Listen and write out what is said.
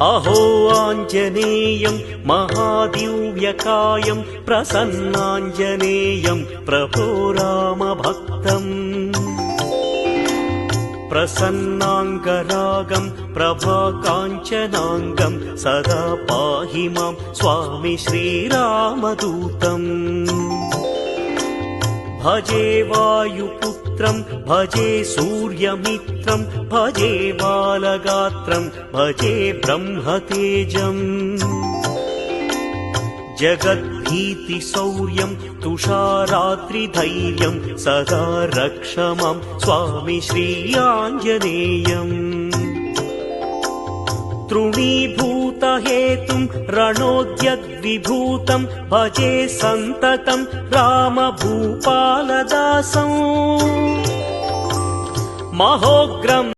अहो आञ्जनेयं महादिव्यकायं प्रसन्नाञ्जनेयं प्रभो रामभक्तम् प्रसन्नाङ्गरागं प्रभाकाञ्चनाङ्गं सदा पाहि मां स्वामी श्रीरामदूतम् भजे वायुपुत्रं भजे सूर्यमित्रं भजे बालगात्रं भजे ब्रह्मतेजम् जगद्भीतिशौर्यं तुषारात्रिधैर्यं सदा रक्ष मां स्वामी श्री आञ्जनेयम् तृणीभूतहेतुं रणोद्यद्विभूतं भजे सन्ततं रामभूपालदासं महोग्रम्